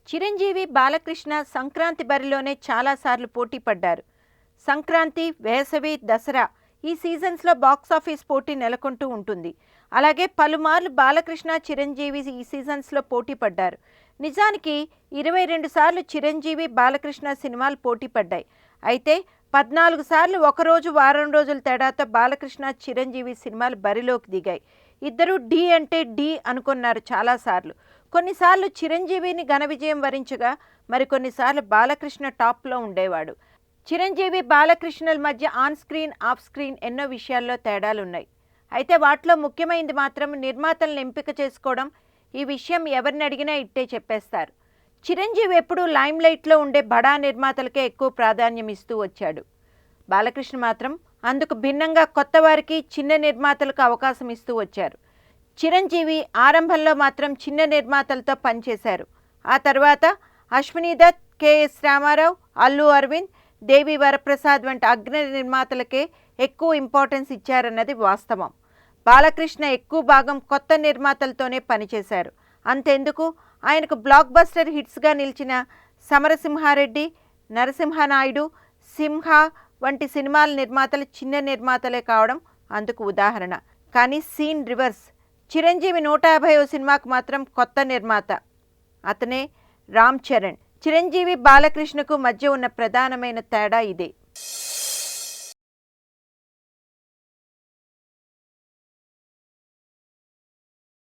చిరంజీవి బాలకృష్ణ సంక్రాంతి బరిలోనే చాలాసార్లు పోటీ పడ్డారు. సంక్రాంతి, వేసవి, దసరా ఈ సీజన్స్లో బాక్సాఫీస్ పోటీ నెలకొంటూ ఉంటుంది. అలాగే పలుమార్లు బాలకృష్ణ, చిరంజీవి ఈ సీజన్స్లో పోటీ పడ్డారు. నిజానికి 22 సార్లు చిరంజీవి, బాలకృష్ణ సినిమాలు పోటీ పడ్డాయి. అయితే 14 సార్లు ఒకరోజు, వారం రోజుల తేడాతో బాలకృష్ణ, చిరంజీవి సినిమాలు బరిలోకి దిగాయి. ఇద్దరు ఢీ అంటే ఢీ అనుకున్నారు చాలాసార్లు. కొన్నిసార్లు చిరంజీవిని ఘన విజయం వరించగా మరికొన్నిసార్లు బాలకృష్ణ టాప్లో ఉండేవాడు. చిరంజీవి, బాలకృష్ణల మధ్య ఆన్ స్క్రీన్, ఆఫ్ స్క్రీన్ ఎన్నో విషయాల్లో తేడాలున్నాయి. అయితే వాటిలో ముఖ్యమైనది మాత్రం నిర్మాతలను ఎంపిక చేసుకోవడం. ఈ విషయం ఎవరిని అడిగినా ఇట్టే చెప్పేస్తారు. చిరంజీవి ఎప్పుడూ లైమ్లైట్లో ఉండే బడా నిర్మాతలకే ఎక్కువ ప్రాధాన్యం ఇస్తూ వచ్చాడు. బాలకృష్ణ మాత్రం అందుకు భిన్నంగా కొత్త వారికి, చిన్న నిర్మాతలకు అవకాశం ఇస్తూ వచ్చారు. చిరంజీవి ఆరంభంలో మాత్రం చిన్న నిర్మాతలతో పనిచేశారు. ఆ తర్వాత అశ్వినీ దత్, కెఎస్ రామారావు, అల్లు అరవింద్, దేవి వరప్రసాద్ వంటి అగ్ర నిర్మాతలకే ఎక్కువ ఇంపార్టెన్స్ ఇచ్చారన్నది వాస్తవం. బాలకృష్ణ ఎక్కువ భాగం కొత్త నిర్మాతలతోనే పనిచేశారు. అంతెందుకు, ఆయనకు బ్లాక్ బస్టర్ హిట్స్గా నిలిచిన సమరసింహారెడ్డి, నరసింహనాయుడు, సింహ వంటి సినిమాల నిర్మాతలు చిన్న నిర్మాతలే కావడం అందుకు ఉదాహరణ. కానీ సీన్ రివర్స్. చిరంజీవి 150వ సినిమాకు మాత్రం కొత్త నిర్మాత. అతనే రామ్ చరణ్. చిరంజీవి, బాలకృష్ణకు మధ్య ఉన్న ప్రధానమైన తేడా ఇదే.